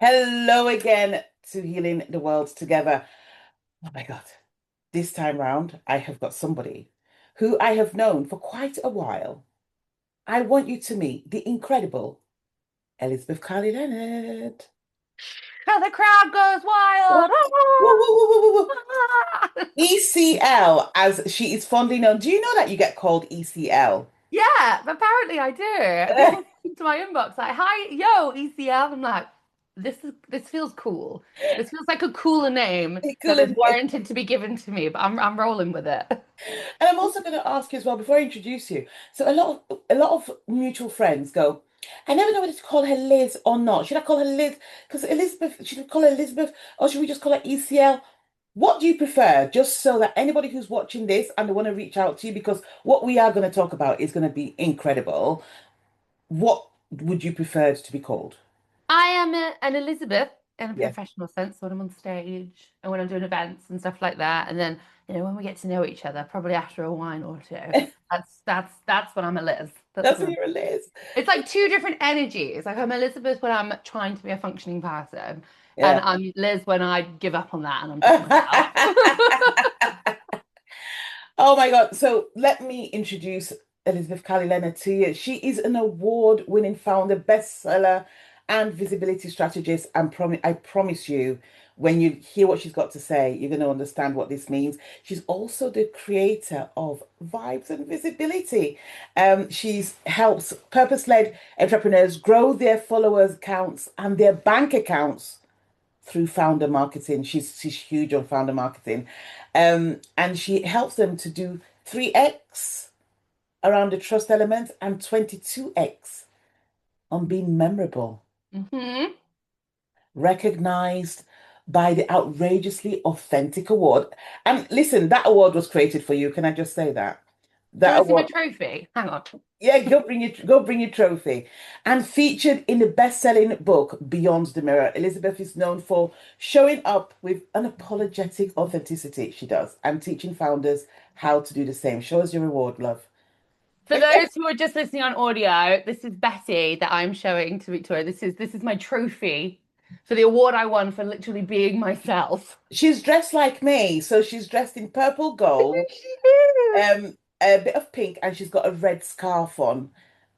Hello again to Healing the World Together. Oh my God. This time round, I have got somebody who I have known for quite a while. I want you to meet the incredible Elisabeth Carley Leonard. Now the crowd goes Whoa, wild. whoa, whoa, whoa, whoa, whoa. ECL, as she is fondly known. Do you know that you get called ECL? Yeah, apparently I do. People come to my inbox like, "Hi, yo, ECL." I'm like, this feels cool. This feels like a cooler name Cool, that is isn't it? warranted to be given to me, but I'm rolling with it. And I'm also going to ask you as well before I introduce you. So a lot of mutual friends go, I never know whether to call her Liz or not. Should I call her Liz? Because Elizabeth, should we call her Elizabeth or should we just call her ECL? What do you prefer? Just so that anybody who's watching this and they want to reach out to you, because what we are going to talk about is going to be incredible. What would you prefer to be called? I am an Elizabeth in a Yeah. professional sense when I'm on stage and when I'm doing events and stuff like that. And then, when we get to know each other, probably after a wine or two, that's when I'm a Liz. That's That's when what I'm you're a Liz. It's like two different energies. Like I'm Elizabeth when I'm trying to be a functioning person, and Yeah. I'm Liz when I give up on that and I'm just myself. Oh my God. So let me introduce Elisabeth Carley Leonard to you. She is an award-winning founder, bestseller, and visibility strategist. And I promise you, when you hear what she's got to say, you're going to understand what this means. She's also the creator of Vibes and Visibility. She's helps purpose-led entrepreneurs grow their followers counts and their bank accounts through founder marketing. She's huge on founder marketing. And she helps them to do 3x around the trust element and 22x on being memorable, hmm recognized by the outrageously authentic award. And listen, that award was created for you. Can I just say that? Do you That want to see my award. trophy? Hang on. Yeah, go bring your trophy. And featured in the best-selling book Beyond the Mirror, Elizabeth is known for showing up with unapologetic authenticity, she does, and teaching founders how to do the same. Show us your reward, love. For those who are just listening on audio, this is Betty that I'm showing to Victoria. This is my trophy for the award I won for literally being myself. She's dressed like me, so she's dressed in purple gold, a bit of pink, and she's got a red scarf on.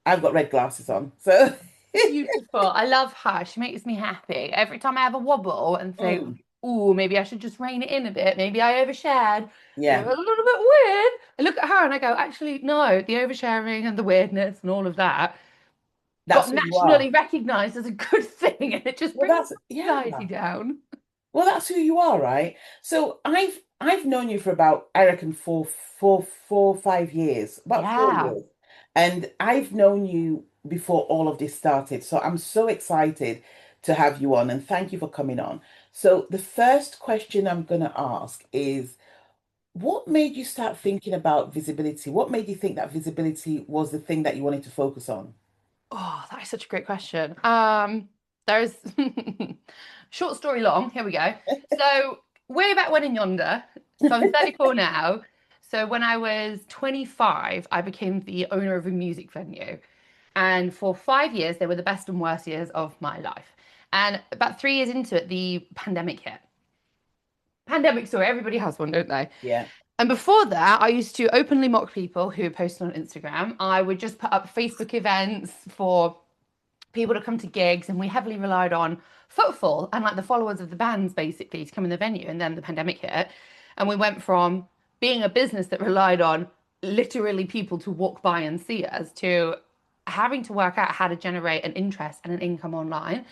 I've got red glasses on. So Beautiful. I love her. She makes me happy. Every time I have a wobble and think, mm, oh, maybe I should just rein it in a bit. Maybe I overshared. Feel yeah, a little bit weird. I look at her and I go, actually, no, the oversharing and the weirdness and all of that that's got who you are. nationally recognized as a good thing. And it just Well, brings that's yeah. anxiety down. Well, that's who you are, right? So I've known you for about, I reckon, 5 years, about four Yeah. years. And I've known you before all of this started. So I'm so excited to have you on and thank you for coming on. So the first question I'm gonna ask is, what made you start thinking about visibility? What made you think that visibility was the thing that you wanted to focus on? Oh, that is such a great question. There's short story long. Here we go. So way back when in yonder, so I'm 34 now. So when I was 25, I became the owner of a music venue. And for 5 years, they were the best and worst years of my life. And about 3 years into it, the pandemic hit. Pandemic story, everybody has one, don't they? Yeah. And before that, I used to openly mock people who posted on Instagram. I would just put up Facebook events for people to come to gigs, and we heavily relied on footfall and like the followers of the bands basically to come in the venue. And then the pandemic hit, and we went from being a business that relied on literally people to walk by and see us to having to work out how to generate an interest and an income online.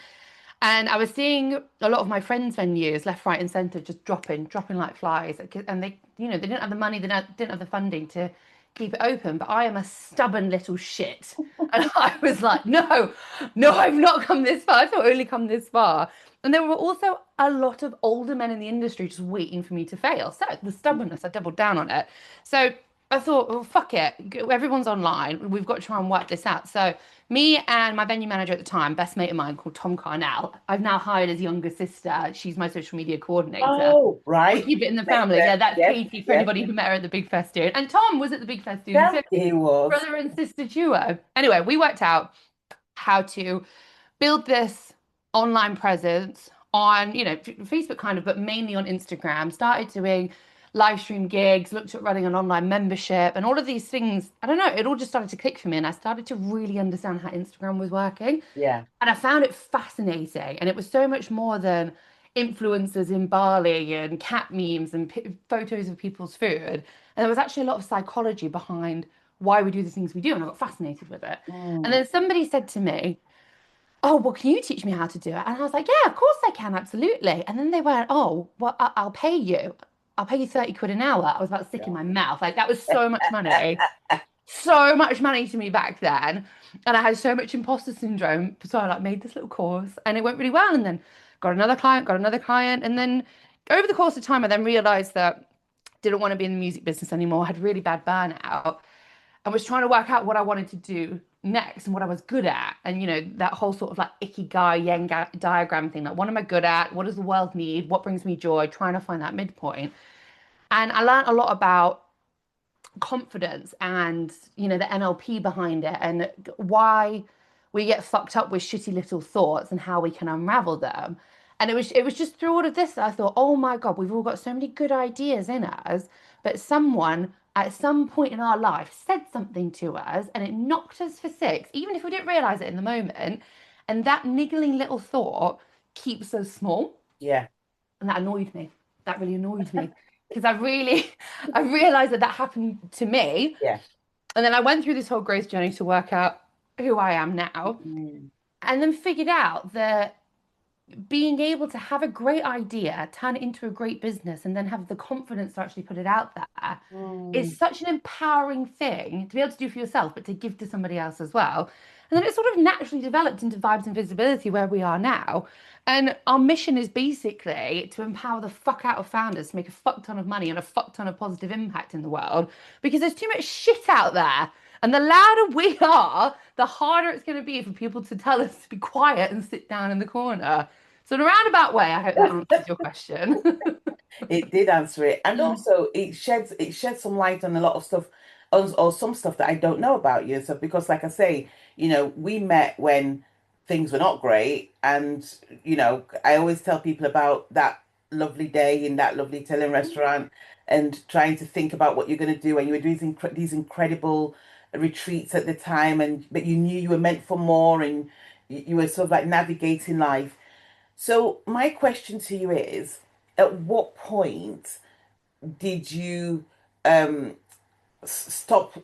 And I was seeing a lot of my friends' venues, left, right, and centre, just dropping like flies. And they didn't have the money, didn't have the funding to keep it open. But I am a stubborn little shit. And I was like, no, no, I've not come this far. I've not only come this far. And there were also a lot of older men in the industry just waiting for me to fail. So the stubbornness, I doubled down on it. So I thought, well, fuck it. Everyone's online. We've got to try and work this out. So me and my venue manager at the time, best mate of mine called Tom Carnell, I've now hired his younger sister. She's my social media coordinator. Oh, We right. keep it in the Makes family. Yeah, sense. that's Yes, Katie for yes. anybody who met her at the Big Fest doing. And Tom was at the Big Fest doing Yeah, too. he was. Brother and sister duo. Anyway, we worked out how to build this online presence on, Facebook kind of, but mainly on Instagram. Started doing live stream gigs, looked at running an online membership, and all of these things. I don't know, it all just started to click for me, and I started to really understand how Instagram was working. Yeah. And I found it fascinating. And it was so much more than influencers in Bali and cat memes and photos of people's food. And there was actually a lot of psychology behind why we do the things we do. And I got fascinated with it. And Mm, then somebody said to me, "Oh, well, can you teach me how to do it?" And I was like, "Yeah, of course I can, absolutely." And then they went, "Oh, well, I'll pay you. I'll pay you 30 quid an hour." I was about to stick in yeah. my mouth. Like, that was so much money, so much money to me back then. And I had so much imposter syndrome. So I like made this little course and it went really well. And then got another client, got another client. And then over the course of time, I then realized that didn't want to be in the music business anymore, had really bad burnout, and was trying to work out what I wanted to do next and what I was good at. And that whole sort of like ikigai yen diagram thing, like what am I good at? What does the world need? What brings me joy? Trying to find that midpoint. And I learned a lot about confidence and the NLP behind it and why we get fucked up with shitty little thoughts and how we can unravel them. And it was just through all of this that I thought, oh my God, we've all got so many good ideas in us, but someone at some point in our life said something to us and it knocked us for six, even if we didn't realize it in the moment. And that niggling little thought keeps us small. Yeah. And that annoyed me. That really annoyed me because I realized that that happened to me. Yeah. And then I went through this whole growth journey to work out who I am now, Mm, and then figured out that being able to have a great idea, turn it into a great business, and then have the confidence to actually put it out there is mm, such an empowering thing to be able to do for yourself, but to give to somebody else as well. And then it sort of naturally developed into Vibes and Visibility where we are now. And our mission is basically to empower the fuck out of founders to make a fuck ton of money and a fuck ton of positive impact in the world because there's too much shit out there. And the louder we are, the harder it's going to be for people to tell us to be quiet and sit down in the corner. So in a roundabout way, I hope that mm. answers your question. It did answer it, and also it sheds some light on a lot of stuff, or some stuff that I don't know about you. So because, like I say, we met when things were not great, and I always tell people about that lovely day in that lovely Italian restaurant, and trying to think about what you're going to do, and you were doing these incredible retreats at the time, and but you knew you were meant for more, and you were sort of like navigating life. So my question to you is, at what point did you um stop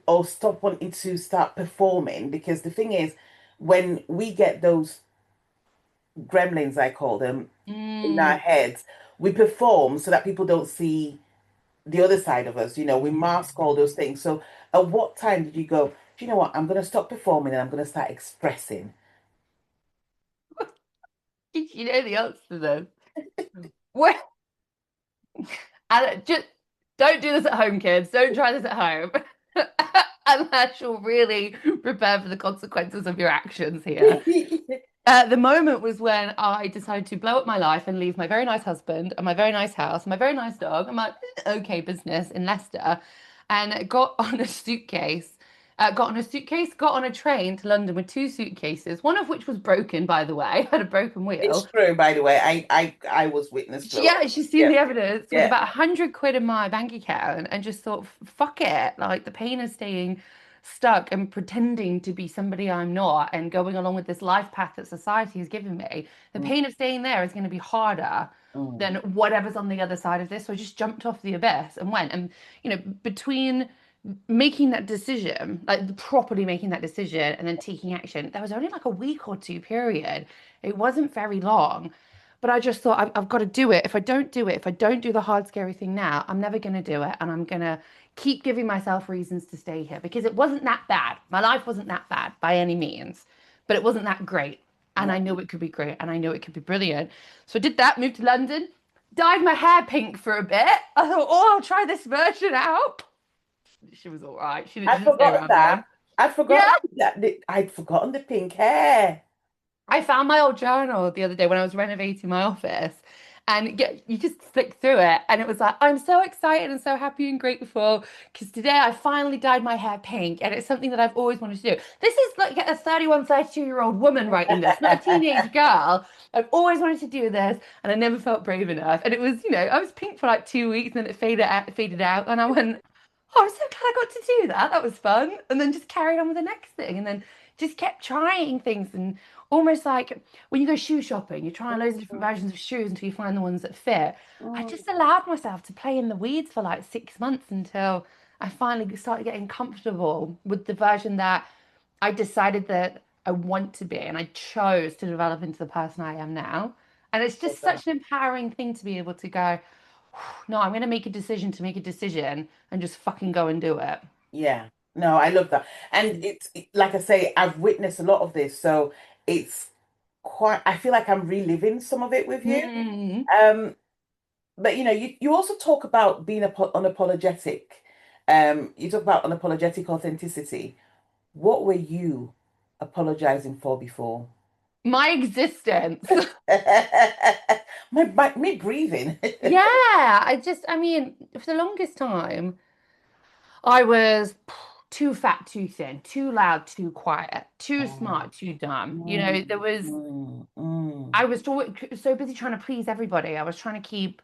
wanting to start performing? Because the thing is, when we get those gremlins, I call them, in our Mm. heads, we perform so that people don't see the other side of us. We mask all those things. So at what time did you go, do you know what? I'm going to stop performing and I'm going to start expressing. You know the answer to this. Well, and just don't do this at home, kids. Don't try this at home. Unless you're really prepared for the consequences of your actions here. The moment was when I decided to blow up my life and leave my very nice husband and my very nice house and my very nice dog and my okay business in Leicester and got on a train to London with two suitcases, one of which was broken, by the way, had a broken It's wheel. true, by the way. I was witness to it. Yeah, she's seen Yeah, the evidence with yeah. about 100 quid in my bank account and just thought, fuck it. Like the pain of staying stuck and pretending to be somebody I'm not and going along with this life path that society has given me. The Mm, pain of staying there is going to be harder mm, than whatever's on the other side of this. So I just jumped off the abyss and went. And, between making that decision, like properly making that decision and then taking action, there was only like a week or two period. It wasn't very long. But I just thought, I've got to do it. If I don't do it, if I don't do the hard, scary thing now, I'm never going to do it. And I'm going to keep giving myself reasons to stay here because it wasn't that bad. My life wasn't that bad by any means, but it wasn't that great. And I mm. knew it could be great and I knew it could be brilliant. So I did that, moved to London, dyed my hair pink for a bit. I thought, oh, I'll try this version out. She was all right. She I'd didn't stay forgotten around that. long. I'd Yeah. forgotten that. I'd forgotten the pink hair. I found my old journal the other day when I was renovating my office. and you just flick through it. And it was like, I'm so excited and so happy and grateful because today I finally dyed my hair pink. And it's something that I've always wanted to do. This is like a 31, 32-year-old woman writing this, not a teenage girl. I've always wanted to do this and I never felt brave enough. And it was, I was pink for like 2 weeks and then it faded out. And I went, oh, I'm so glad I got to do that. That was fun. And then just carried on with the next thing. And then just kept trying things and almost like when you go shoe shopping, you're trying loads of different versions of shoes until you find the ones that fit. I Mm, just allowed myself to play in the weeds for like 6 months until I finally started getting comfortable with the version that I decided that I want to be and I chose to develop into the person I am now. And it's love just that. such an empowering thing to be able to go, no, I'm going to make a decision to make a decision and just fucking go and do it. Yeah. No, I love that. And like I say, I've witnessed a lot of this, so it's quite, I feel like I'm reliving some of it with you. Mm. Um, but you also talk about being unapologetic. You talk about unapologetic authenticity. What were you apologizing for before? My existence. Me breathing. Yeah, I mean, for the longest time, I was too fat, too thin, too loud, too quiet, too Oh, smart, too dumb. mm, There was, I was so busy trying to please everybody. I was trying to keep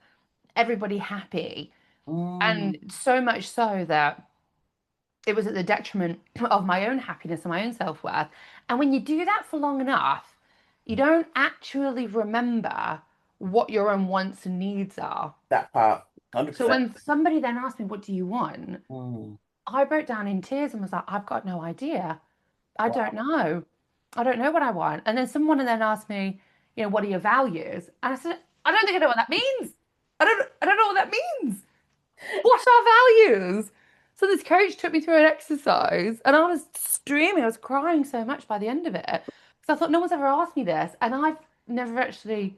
everybody happy. mm. And so much so that it was at the detriment of my own happiness and my own self-worth. And when you do that for long enough, you don't actually remember what your own wants and needs are. That part, So 100%. when somebody then asked me, what do you want? Mm. I broke down in tears and was like, I've got no idea. I don't Wow. know. I don't know what I want. And then someone then asked me, what are your values? And I said, I don't think I know what that means. I don't know what that means. What are values? So this coach took me through an exercise and I was streaming. I was crying so much by the end of it. Because I thought no one's ever asked me this. And I've never actually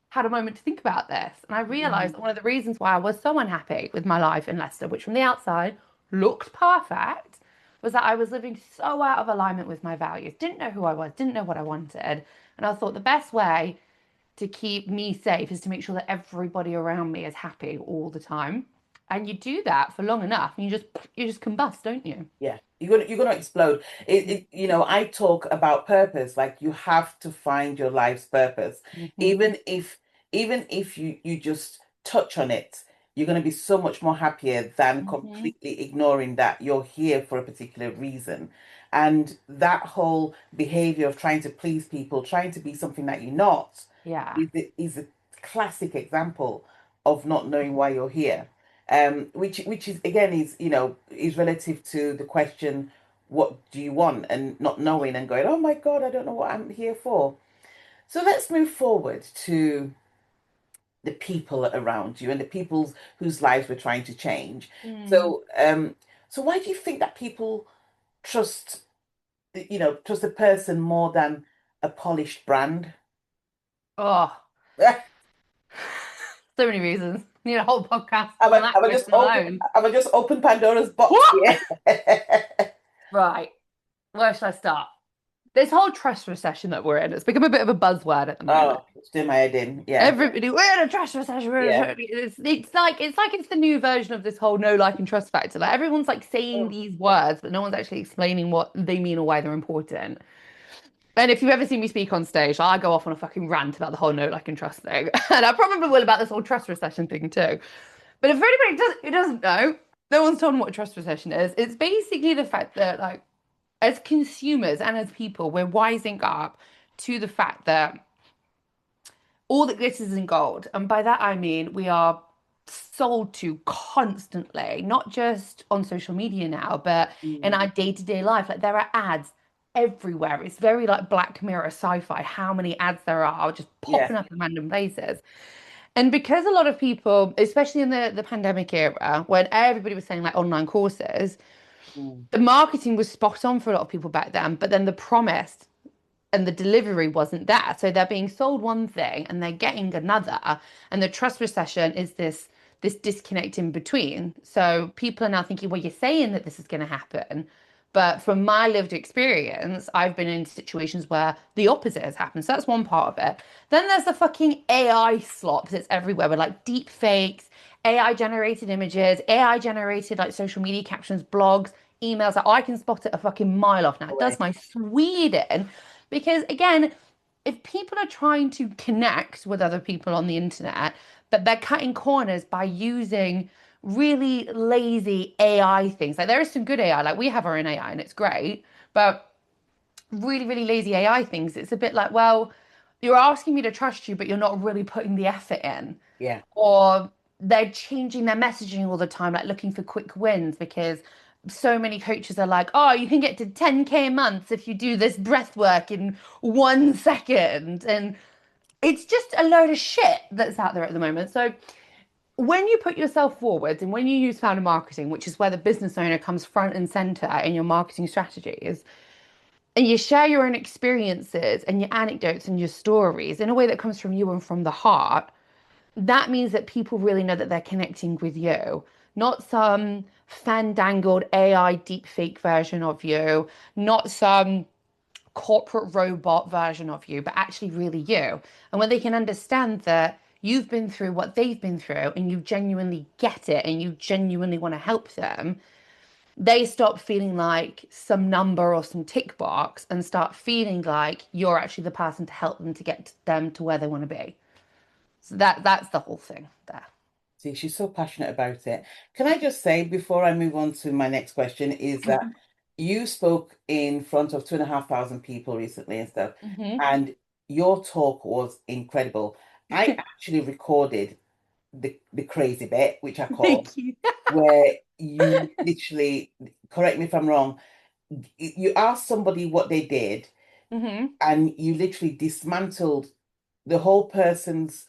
had a moment to think about this. And I realized Mm. that one of the reasons why I was so unhappy with my life in Leicester, which from the outside looked perfect, was that I was living so out of alignment with my values. Didn't know who I was, didn't know what I wanted. And I thought the best way to keep me safe is to make sure that everybody around me is happy all the time. And you do that for long enough, and you just combust, don't you? Yeah, you're gonna explode. I talk about purpose, like you have to find your life's purpose. Hmm. Even if you just touch on it, you're gonna be so much more happier than Hmm. completely ignoring that you're here for a particular reason. And that whole behavior of trying to please people, trying to be something that you're not, Yeah. is a classic example of not knowing why you're here. Which is again is relative to the question, what do you want, and not knowing and going, oh my God, I don't know what I'm here for. So let's move forward to the people around you and the people whose lives we're trying to change. Mm. So why do you think that people trust trust a person more than a polished brand? Oh, so many reasons. Need a whole podcast Have on I, that have I just question opened alone. have I just opened Pandora's box What? here? Right. Where should I start? This whole trust recession that we're in, it's become a bit of a buzzword at the moment. Oh, it's doing my head in. Yeah. Everybody, we're in a trust recession. Yeah. It's the new version of this whole no like and trust factor. Like everyone's like saying these words, but no one's actually explaining what they mean or why they're important. And if you've ever seen me speak on stage, I go off on a fucking rant about the whole no like and trust thing, and I probably will about this whole trust recession thing too. But if anybody who doesn't know, no one's told them what a trust recession is. It's basically the fact that like as consumers and as people, we're wising up to the fact that all that glitters is in gold. And by that I mean we are sold to constantly, not just on social media now, but in Mm. our day-to-day life. Like there are ads everywhere. It's very like Black Mirror sci-fi, how many ads there are just Yeah. popping up in random places. And because a lot of people, especially in the pandemic era, when everybody was saying like online courses, Mm. the marketing was spot on for a lot of people back then, but then the promise and the delivery wasn't there. So they're being sold one thing and they're getting another. And the trust recession is this disconnect in between. So people are now thinking, well, you're saying that this is going to happen, But from my lived experience, I've been in situations where the opposite has happened. So that's one part of it. Then there's the fucking AI slop that's everywhere with like deep fakes, AI generated images, AI generated like social media captions, blogs, emails. Like, I can spot it a fucking mile off now. It does Correct. my Sweden. Because again, if people are trying to connect with other people on the internet, but they're cutting corners by using really lazy AI things. Like there is some good AI, like we have our own AI and it's great, but really, really lazy AI things, it's a bit like, well, you're asking me to trust you, but you're not really putting the effort in. Yeah. Or they're changing their messaging all the time, like looking for quick wins because so many coaches are like, oh, you can get to 10K a month if you do this breath work in 1 second. And it's just a load of shit that's out there at the moment. So when you put yourself forward and when you use founder marketing, which is where the business owner comes front and center in your marketing strategies, and you share your own experiences and your anecdotes and your stories in a way that comes from you and from the heart, that means that people really know that they're connecting with you, not some fandangled AI deepfake version of you, not some corporate robot version of you, but actually really you. And when they can understand that you've been through what they've been through and you genuinely get it and you genuinely want to help them, they stop feeling like some number or some tick box and start feeling like you're actually the person to help them to get them to where they want to be. So that's the whole thing there. See, she's so passionate about it. Can I just say before I move on to my next question is that you spoke in front of 2,500 people recently and stuff, Hmm. and your talk was incredible. I actually recorded the crazy bit, which I call, Thank you. where you literally, correct me if I'm wrong, you asked somebody what they did, Hmm. and you literally dismantled the whole person's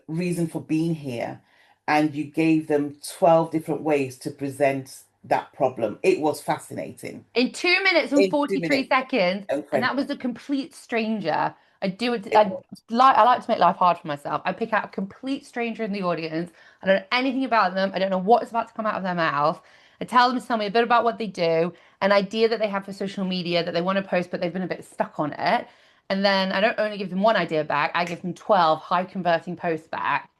reason for being here, and you gave them 12 different ways to present that problem. It was fascinating. In 2 minutes and In two 43 minutes, seconds, and that was incredible. a complete stranger. I do it. It was. I like to make life hard for myself. I pick out a complete stranger in the audience. I don't know anything about them. I don't know what's about to come out of their mouth. I tell them to tell me a bit about what they do, an idea that they have for social media that they want to post, but they've been a bit stuck on it. And then I don't only give them one idea back, I give them 12 high converting posts back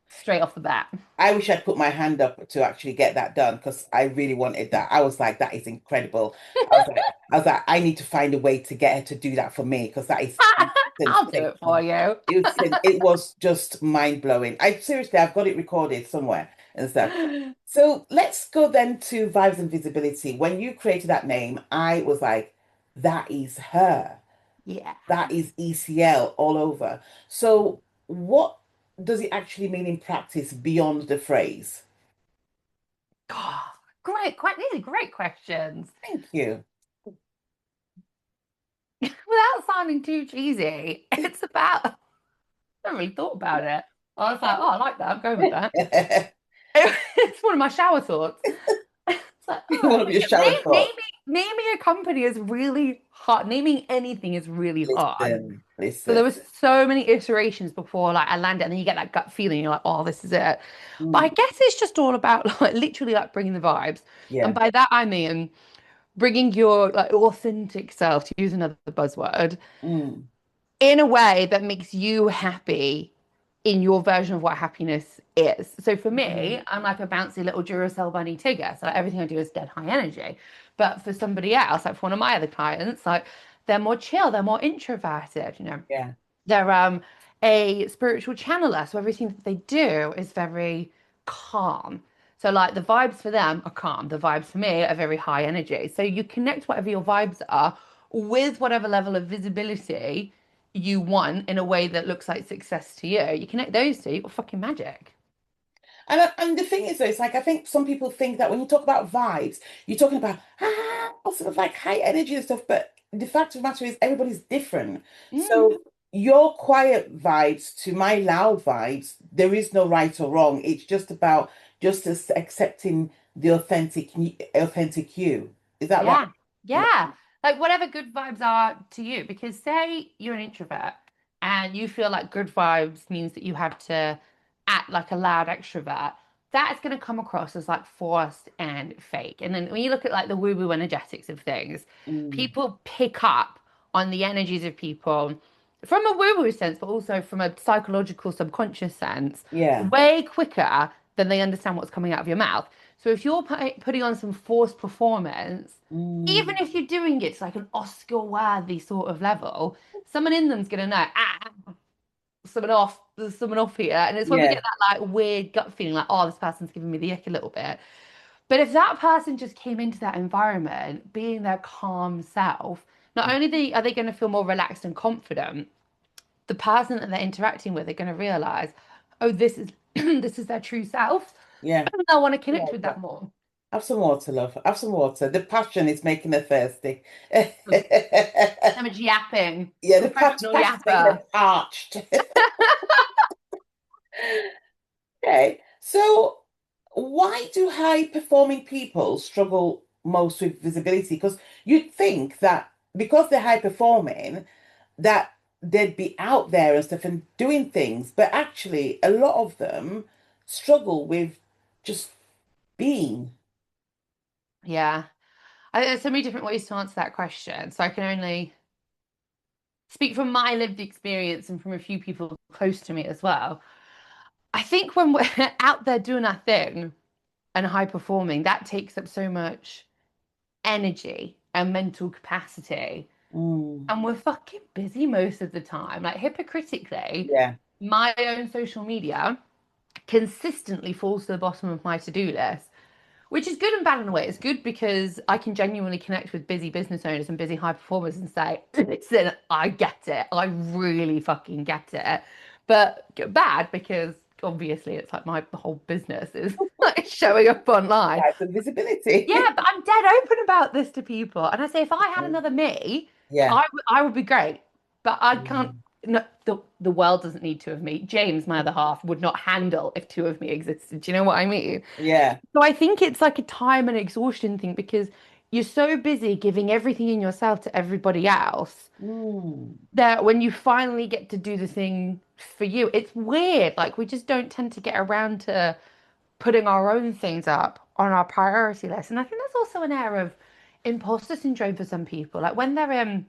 straight off the bat. I wish I'd put my hand up to actually get that done because I really wanted that. I was like, that is incredible. I was like, I need to find a way to get her to do that for me because that is I'll do it for sensational. you. It was just mind blowing. I seriously, I've got it recorded somewhere and stuff. So let's go then to vibes and visibility. When you created that name, I was like, that is her. Yeah. That is ECL all over. So what does it actually mean in practice beyond the phrase? God, great. These are great questions. Thank you. Without sounding too cheesy, it's about, I haven't really thought about it. I was like, oh, I like that. I'm going with that. It's one of my shower thoughts. It's like, One oh, of your shower thoughts. naming a company is really hard. Naming anything is really hard. Listen, So there listen. was so many iterations before like I landed, and then you get that gut feeling. You're like, oh, this is it. But I Mm, guess it's just all about like literally like bringing the vibes, and yeah. by that I mean bringing your like authentic self, to use another buzzword, Mm, in a way that makes you happy in your version of what happiness is. So for me, mm, I'm like a bouncy little Duracell bunny Tigger. So like everything I do is dead high energy. But for somebody else, like for one of my other clients, like they're more chill, they're more introverted, yeah. they're a spiritual channeler, so everything that they do is very calm. So like the vibes for them are calm. The vibes for me are very high energy. So you connect whatever your vibes are with whatever level of visibility you want in a way that looks like success to you. You connect those two, you've got fucking magic. And the thing is, though, it's like I think some people think that when you talk about vibes, you're talking about sort of like high energy and stuff. But the fact of the matter is, everybody's different. Mm, So your quiet vibes to my loud vibes, there is no right or wrong. It's just about just as accepting the authentic you. Is that right? yeah, yeah. Like whatever good vibes are to you, because say you're an introvert and you feel like good vibes means that you have to act like a loud extrovert. that's going to come across as like forced and fake. And then when you look at like the woo-woo energetics of things, Mm. people pick up on the energies of people from a woo-woo sense, but also from a psychological, subconscious sense, Yeah. way quicker than they understand what's coming out of your mouth. So if you're putting on some forced performance, even Mm. if you're doing it to like an Oscar-worthy sort of level, someone in them's gonna know, there's someone off here. And it's when we get Yeah. that like weird gut feeling, like, oh, this person's giving me the ick a little bit. But if that person just came into that environment being their calm self, not only are they going to feel more relaxed and confident, the person that they're interacting with are going to realize, oh, this is this is their true self. Yeah. And they'll want to connect with Yeah. that more. Have some water, love. Have some water. The passion is making her thirsty. I'm a yapping, Yeah, the professional passion is making her yapper. parched. Okay. So, why do high performing people struggle most with visibility? Because you'd think that because they're high performing, that they'd be out there and stuff and doing things, but actually, a lot of them struggle with just being. Yeah. There's so many different ways to answer that question. So I can only speak from my lived experience and from a few people close to me as well. I think when we're out there doing our thing and high performing, that takes up so much energy and mental capacity. Mm, And we're fucking busy most of the time. Like hypocritically, yeah. my own social media consistently falls to the bottom of my to-do list, which is good and bad in a way. It's good because I can genuinely connect with busy business owners and busy high performers and say, listen, I get it. I really fucking get it. But bad because obviously it's like my whole business is like showing up online. Type of Yeah, visibility. but I'm dead open about this to people. And I say, if I had another me, Yeah. I would be great. But I can't, Mm, no, the world doesn't need two of me. James, my other half, would not handle if two of me existed. Do you know what I mean? yeah. So I think it's like a time and exhaustion thing because you're so busy giving everything in yourself to everybody else Mm, that when you finally get to do the thing for you, it's weird. Like we just don't tend to get around to putting our own things up on our priority list. And I think there's also an air of imposter syndrome for some people. Like when they're in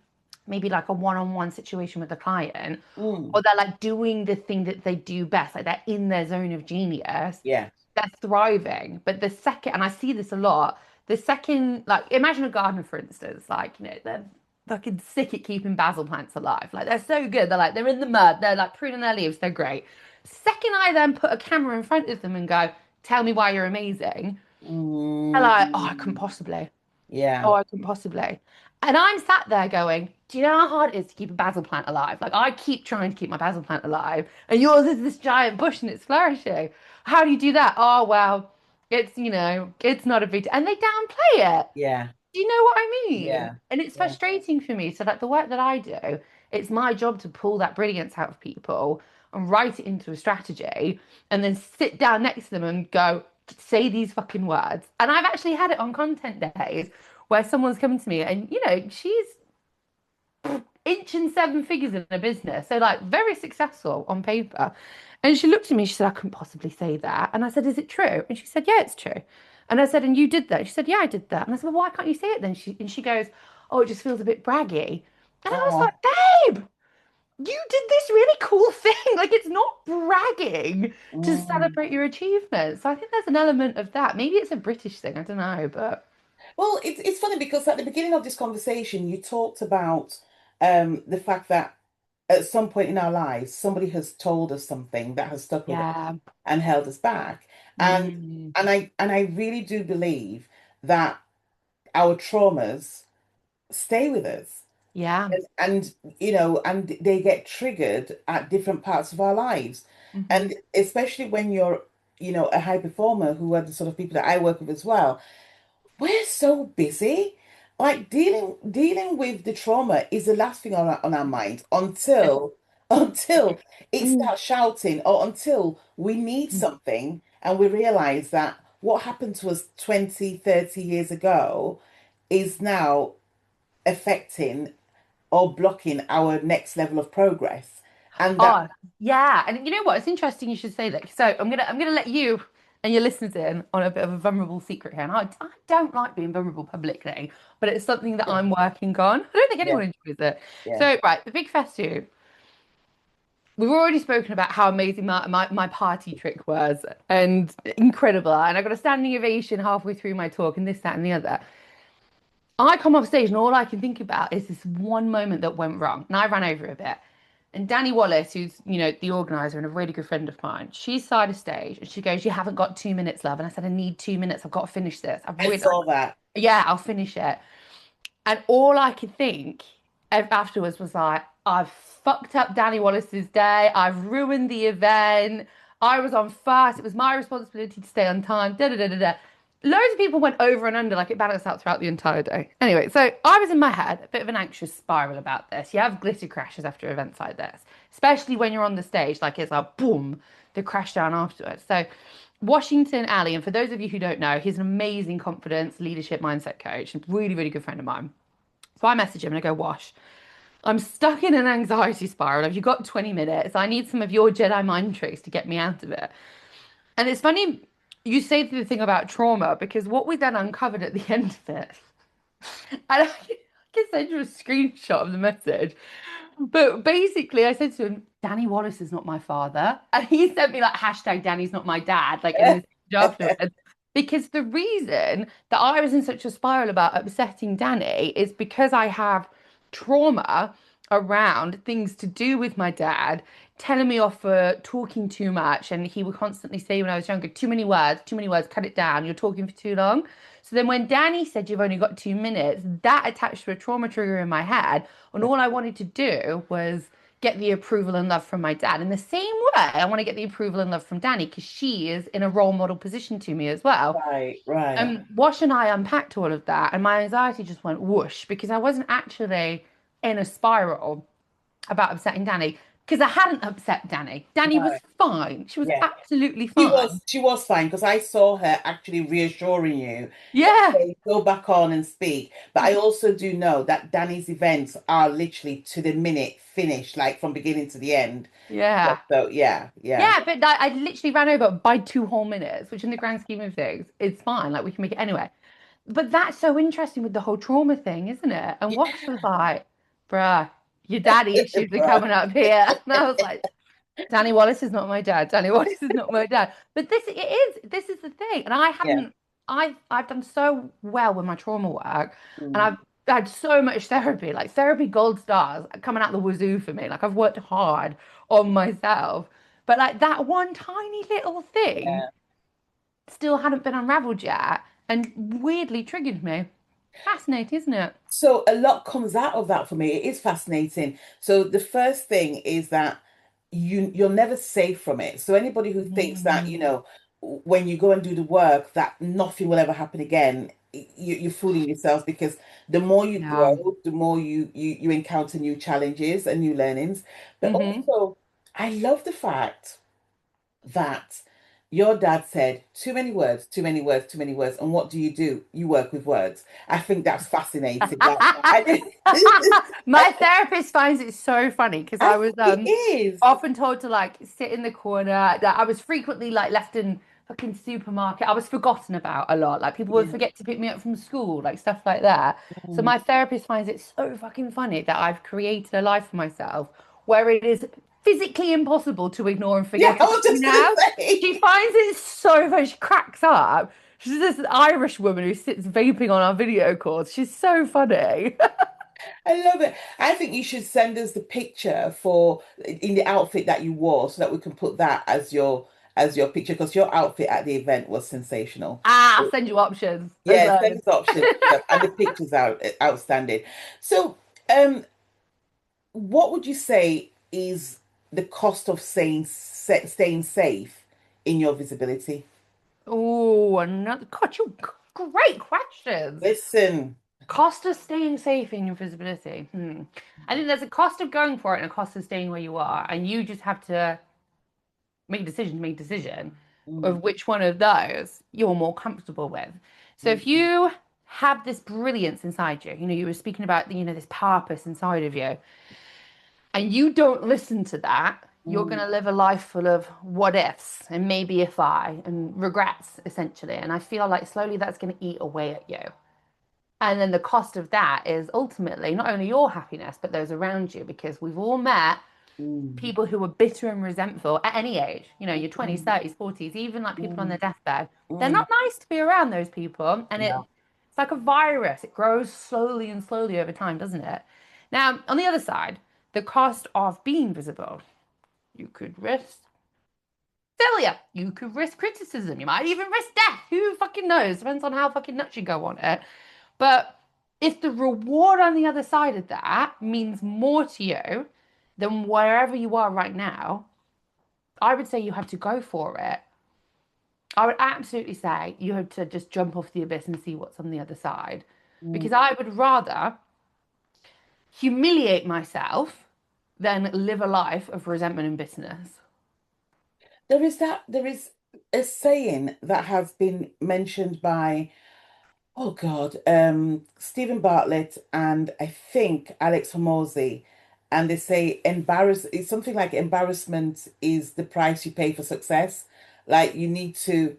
maybe like a one-on-one situation with a client, mm, or they're like doing the thing that they do best, like they're in their zone of genius, yeah. they're thriving. But the second, and I see this a lot, the second, like imagine a gardener, for instance, like, they're fucking sick at keeping basil plants alive. Like they're so good. They're like, they're in the mud, they're like pruning their leaves, they're great. Second, I then put a camera in front of them and go, tell me why you're amazing. They're like, oh, I couldn't Mm, possibly. Oh, yeah. I couldn't possibly. And I'm sat there going, do you know how hard it is to keep a basil plant alive? Like, I keep trying to keep my basil plant alive, and yours is this giant bush and it's flourishing. How do you do that? Oh, well, it's not a big deal. And they downplay it. Yeah. Do you know what I mean? Yeah. And it's Yeah. frustrating for me. So, like, the work that I do, it's my job to pull that brilliance out of people and write it into a strategy and then sit down next to them and go, say these fucking words. And I've actually had it on content days where someone's coming to me and, she's inch and seven figures in a business. So, like, very successful on paper. And she looked at me, she said, I couldn't possibly say that. And I said, is it true? And she said, yeah, it's true. And I said, and you did that? She said, yeah, I did that. And I said, well, why can't you say it then? And she goes, oh, it just feels a bit braggy. And I was Oh. like, babe, you did this really cool thing. Like, it's not bragging to Mm. celebrate your achievements. So I think there's an element of that. Maybe it's a British thing. I don't know, but Well, it's funny because at the beginning of this conversation, you talked about the fact that at some point in our lives, somebody has told us something that has stuck with us yeah. and held us back. And Mm, and I really do believe that our traumas stay with us. yeah. And and they get triggered at different parts of our lives. Hmm. And especially when you're, a high performer, who are the sort of people that I work with as well, we're so busy. Like dealing with the trauma is the last thing on our mind until until it starts shouting, or until we need something and we realize that what happened to us 20, 30 years ago is now affecting or blocking our next level of progress. And that, Oh, yeah. And you know what? It's interesting you should say that. So I'm gonna let you and you're listening on a bit of a vulnerable secret here. And I don't like being vulnerable publicly, but it's something that Yeah. I'm working on. I don't think Yeah. anyone enjoys it. Yeah. So, right, the big festu. We've already spoken about how amazing my party trick was and incredible. And I got a standing ovation halfway through my talk and this, that, and the other. I come off stage and all I can think about is this one moment that went wrong. And I ran over a bit. And Danny Wallace, who's, the organizer and a really good friend of mine, she's side of stage and she goes, "You haven't got 2 minutes, love." And I said, "I need 2 minutes. I've got to finish this. I saw that. Yeah, I'll finish it." And all I could think afterwards was like, I've fucked up Danny Wallace's day. I've ruined the event. I was on fast. It was my responsibility to stay on time. Da da da da da. Loads of people went over and under, like it balanced out throughout the entire day. Anyway, so I was in my head, a bit of an anxious spiral about this. You have glitter crashes after events like this, especially when you're on the stage, like it's like boom, the crash down afterwards. So Washington Ali, and for those of you who don't know, he's an amazing confidence, leadership, mindset coach, and really, really good friend of mine. So I message him and I go, "Wash, I'm stuck in an anxiety spiral. Have you got 20 minutes? I need some of your Jedi mind tricks to get me out of it." And it's funny you say the thing about trauma because what we then uncovered at the end of it, and I can send you a screenshot of the message. But basically, I said to him, "Danny Wallace is not my father." And he sent me like hashtag Danny's not my dad, like in this afterwards. Because the reason that I was in such a spiral about upsetting Danny is because I have trauma around things to do with my dad telling me off for talking too much. And he would constantly say when I was younger, too many words, cut it down, you're talking for too long. So then when Danny said you've only got 2 minutes, that attached to a trauma trigger in my head. And all I wanted to do was get the approval and love from my dad. In the same way, I want to get the approval and love from Danny because she is in a role model position to me as well. Right, right. Wash and I unpacked all of that, and my anxiety just went whoosh because I wasn't actually in a spiral about upsetting Danny because I hadn't upset Danny. Danny was Right. fine. She was Yeah. absolutely fine. She was fine because I saw her actually reassuring you, Yeah. okay, go back on and speak. But I also do know that Danny's events are literally to the minute finished, like from beginning to the end. Yeah. So yeah, yeah. Yeah, but I literally ran over by 2 whole minutes, which in the grand scheme of things, it's fine. Like we can make it anyway. But that's so interesting with the whole trauma thing, isn't it? And Yeah. Wash was like, "Bruh, your daddy issues are coming up here." And I was like, "Danny Wallace is not my dad. Danny Wallace is not my dad." But this is the thing. And I Yeah. hadn't, I've done so well with my trauma work and Mm, I've had so much therapy, like therapy gold stars coming out the wazoo for me. Like I've worked hard on myself. But like that one tiny little thing yeah. still hadn't been unraveled yet and weirdly triggered me. Fascinating, isn't it? So a lot comes out of that for me. It is fascinating. So the first thing is that you're never safe from it. So anybody who thinks that, Mm, when you go and do the work, that nothing will ever happen again, you're fooling yourselves because the more you yeah. grow, the more you encounter new challenges and new learnings. But Hmm. also, I love the fact that your dad said too many words, too many words, too many words. And what do? You work with words. I think that's fascinating. My therapist finds it so funny because I I think was it is. often told to like sit in the corner. That I was frequently like left in fucking supermarket. I was forgotten about a lot. Like people would Yeah. forget to pick me up from school, like stuff like that. So Mm. my therapist finds it so fucking funny that I've created a life for myself where it is physically impossible to ignore and Yeah, forget I about was me just gonna now. say. She finds it so funny. She cracks up. She's this Irish woman who sits vaping on our video calls. She's so funny. I love it. I think you should send us the picture for in the outfit that you wore so that we can put that as your picture because your outfit at the event was sensational. I'll send you options. There's Yeah, send loads. us options and the pictures are outstanding. So, what would you say is the cost of staying safe in your visibility? Oh, another. God, you great questions. Listen, Cost of staying safe in your visibility. I think there's a cost of going for it and a cost of staying where you are, and you just have to make a decision mm, of which one of those you're more comfortable with. So if mm, you have this brilliance inside you, you were speaking about this purpose inside of you, and you don't listen to that, you're going Mm, to live a life full of what ifs and maybe if I and regrets, essentially. And I feel like slowly that's going to eat away at you. And then the cost of that is ultimately not only your happiness, but those around you, because we've all met mm, people who are bitter and resentful at any age, your 20s, mm, 30s, 40s, even like people on mm, their deathbed. They're mm. not nice to be around, those people. And No. it's like a virus. It grows slowly and slowly over time, doesn't it? Now, on the other side, the cost of being visible. You could risk failure. You could risk criticism. You might even risk death. Who fucking knows? Depends on how fucking nuts you go on it. But if the reward on the other side of that means more to you than wherever you are right now, I would say you have to go for it. I would absolutely say you have to just jump off the abyss and see what's on the other side. Mm. Because I would rather humiliate myself than live a life of resentment and bitterness. There is a saying that has been mentioned by, oh God, Stephen Bartlett and I think Alex Hormozy, and they say it's something like embarrassment is the price you pay for success. Like you need to,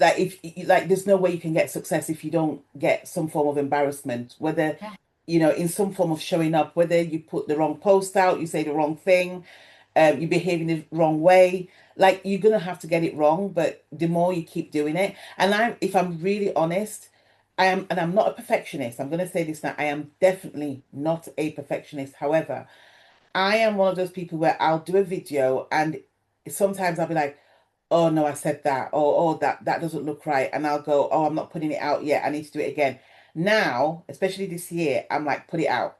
like if like there's no way you can get success if you don't get some form of embarrassment, whether Yeah. in some form of showing up, whether you put the wrong post out, you say the wrong thing, you behave in the wrong way. Like you're gonna have to get it wrong, but the more you keep doing it, and if I'm really honest, and I'm not a perfectionist. I'm gonna say this now. I am definitely not a perfectionist. However, I am one of those people where I'll do a video and sometimes I'll be like, oh no, I said that, or oh that doesn't look right, and I'll go, oh, I'm not putting it out yet. I need to do it again. Now, especially this year, I'm like, put it out.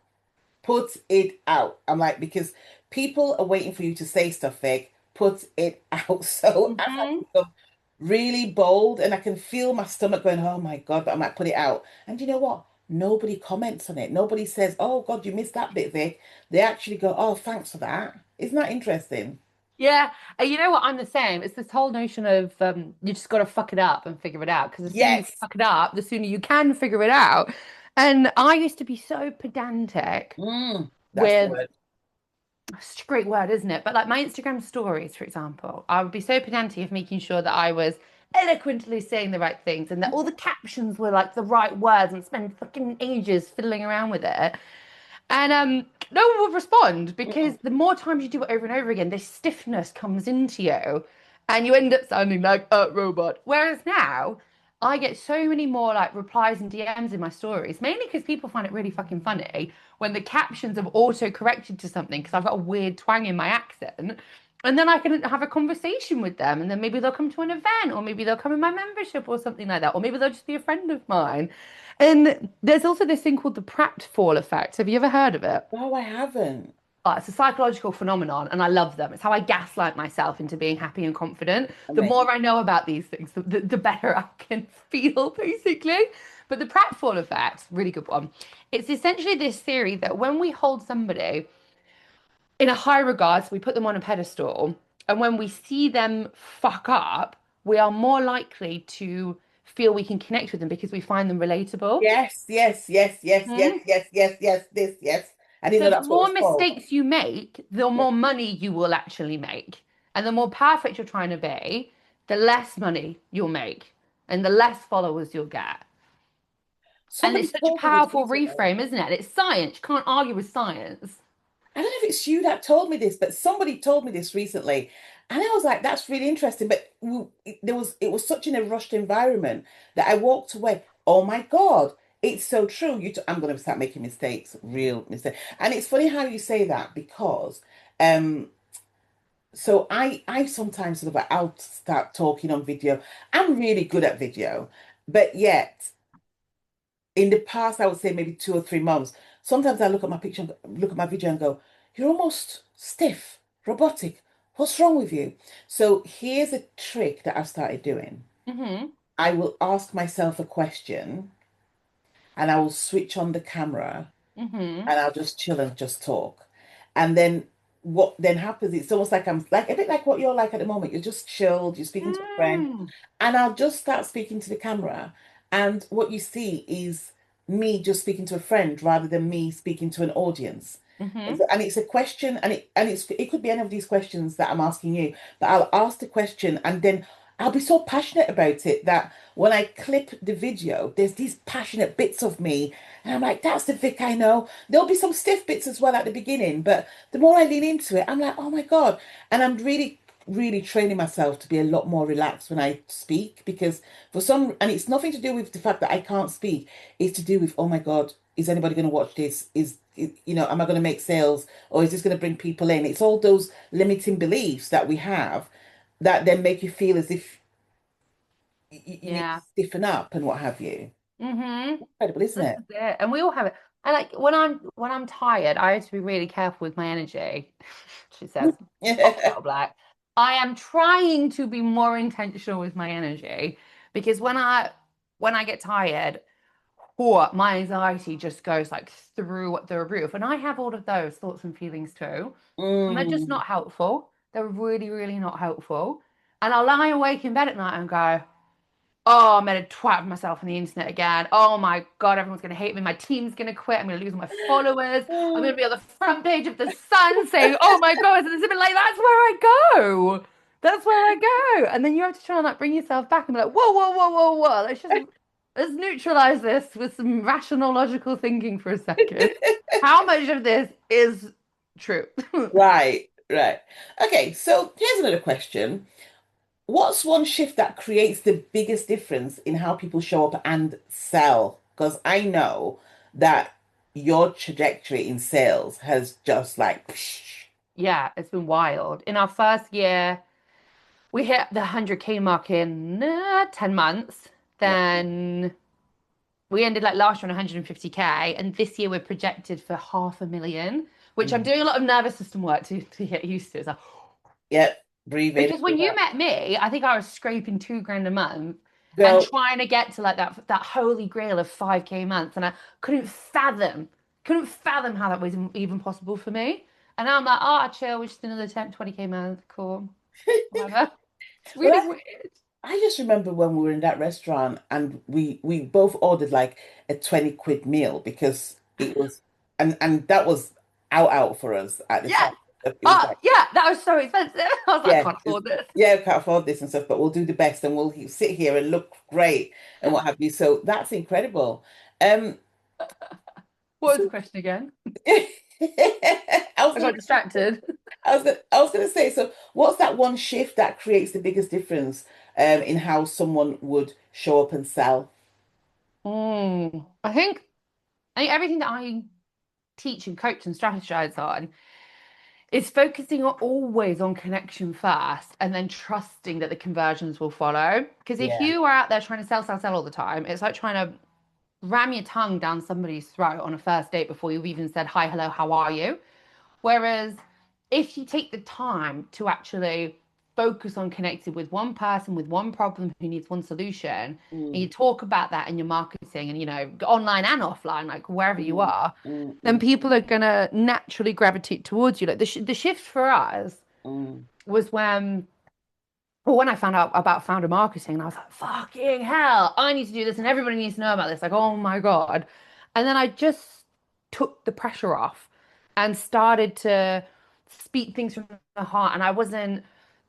Put it out. I'm like, because people are waiting for you to say stuff, Vic. Put it out. So I've had to Hmm. become really bold and I can feel my stomach going, oh my God, but I might put it out. And you know what? Nobody comments on it. Nobody says, oh God, you missed that bit, Vic. They actually go, oh, thanks for that. Isn't that interesting? Yeah, and you know what? I'm the same. It's this whole notion of you just got to fuck it up and figure it out. Because the sooner you Yes. fuck it up, the sooner you can figure it out. And I used to be so pedantic That's the with word. such a great word, isn't it? But like my Instagram stories, for example, I would be so pedantic of making sure that I was eloquently saying the right things and that all the captions were like the right words and spend fucking ages fiddling around with it. And no one would respond because Mm-mm. the more times you do it over and over again, this stiffness comes into you and you end up sounding like a robot. Whereas now, I get so many more like replies and DMs in my stories, mainly because people find it really fucking funny when the captions have auto corrected to something because I've got a weird twang in my accent. And then I can have a conversation with them, and then maybe they'll come to an event, or maybe they'll come in my membership, or something like that, or maybe they'll just be a friend of mine. And there's also this thing called the pratfall effect. Have you ever heard of it? No, I haven't. It's a psychological phenomenon, and I love them. It's how I gaslight myself into being happy and confident. The Amazing. more I know about these things, the better I can feel, basically. But the pratfall effect, really good one. It's essentially this theory that when we hold somebody in a high regard, so we put them on a pedestal, and when we see them fuck up, we are more likely to feel we can connect with them because we find them relatable. Yes, yes, yes, yes, yes, Mhm. yes, yes, yes, this, yes. I didn't So know the that's what it more was called. mistakes you make, the Yeah. more money you will actually make. And the more perfect you're trying to be, the less money you'll make and the less followers you'll get. And Somebody it's such a told me this powerful recently. reframe, isn't it? It's science. You can't argue with science. I don't know if it's you that told me this, but somebody told me this recently. And I was like, that's really interesting. But it was such in a rushed environment that I walked away. Oh my God, it's so true. I'm going to start making mistakes, real mistakes. And it's funny how you say that because um so I sometimes sort of like, I'll start talking on video. I'm really good at video, but yet in the past, I would say maybe 2 or 3 months. Sometimes I look at my picture, look at my video and go, you're almost stiff, robotic. What's wrong with you? So here's a trick that I've started doing. Hmm. I will ask myself a question and I will switch on the camera Hmm. and I'll just chill and just talk. And then what then happens, it's almost like I'm like a bit like what you're like at the moment. You're just chilled, you're speaking to a friend, Mm. and I'll just start speaking to the camera. And what you see is me just speaking to a friend rather than me speaking to an audience. Hmm. And it's a question, it could be any of these questions that I'm asking you, but I'll ask the question and then I'll be so passionate about it that when I clip the video, there's these passionate bits of me, and I'm like, that's the Vic I know. There'll be some stiff bits as well at the beginning, but the more I lean into it, I'm like, oh my God. And I'm really, really training myself to be a lot more relaxed when I speak because and it's nothing to do with the fact that I can't speak, it's to do with, oh my God, is anybody going to watch this? Am I going to make sales, or is this going to bring people in? It's all those limiting beliefs that we have that then make you feel as if you need to Yeah. stiffen up and what have you. Hmm. Incredible, isn't This it? is it. And we all have it. And like when I'm tired, I have to be really careful with my energy. She says, box bottle black. I am trying to be more intentional with my energy because when I get tired, or my anxiety just goes like through the roof. And I have all of those thoughts and feelings too. And they're just Mm. not helpful. They're really, really not helpful. And I'll lie awake in bed at night and go, oh, I made a twat of myself on the internet again. Oh my God, everyone's going to hate me. My team's going to quit. I'm going to lose all my followers. I'm going to be on the front page of the Sun saying, oh my God, and it's a bit like, that's where I go. That's where I go. And then you have to try and like bring yourself back and be like, whoa, whoa, whoa, whoa, whoa. Let's neutralize this with some rational, logical thinking for a second. How much of this is true? Right, right. Okay, so here's another question. What's one shift that creates the biggest difference in how people show up and sell? Because I know that your trajectory in sales has just like, Yeah, it's been wild. In our first year, we hit the 100K mark in 10 months. yeah. Then we ended like last year on 150K. And this year we're projected for 500,000, which I'm Mm. doing a lot of nervous system work to get used to. It's like, Yep. Breathe in, because when breathe you out. met me, I think I was scraping 2 grand a month and Girl, trying to get to like that holy grail of 5K a month. And I couldn't fathom how that was even possible for me. And now I'm like, oh, chill, we're just another 10, 20K a month. Cool. Whatever. It's well, really weird. I just remember when we were in that restaurant and we both ordered like a 20 quid meal because it was and that was out for us at the Yeah. time. It was like, Yeah, that was so expensive. I was like, I yeah, can't afford this. yeah, we can't afford this and stuff, but we'll do the best and we'll sit here and look great and what have you. So that's incredible. Um, What was the so question again? I was I gonna got distracted. I was gonna say, so what's that one shift that creates the biggest difference in how someone would show up and sell? I think everything that I teach and coach and strategize on is focusing on always on connection first and then trusting that the conversions will follow. Because if Yeah. you are out there trying to sell, sell, sell all the time, it's like trying to ram your tongue down somebody's throat on a first date before you've even said hi, hello, how are you? Whereas if you take the time to actually focus on connecting with one person with one problem who needs one solution, and Mm, you talk about that in your marketing and, online and offline, like wherever you mm, are, then mm, people are going to naturally gravitate towards you. Like the shift for us mm, was when I found out about founder marketing, and I was like, fucking hell, I need to do this and everybody needs to know about this. Like, oh my God. And then I just took the pressure off and started to speak things from the heart. And I wasn't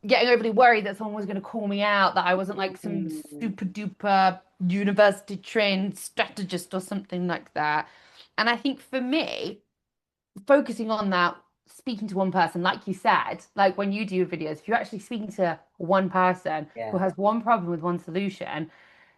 getting overly worried that someone was going to call me out, that I wasn't like some mm, super duper university trained strategist or something like that. And I think for me, focusing on that, speaking to one person, like you said, like when you do your videos, if you're actually speaking to one person who yeah. has one problem with one solution,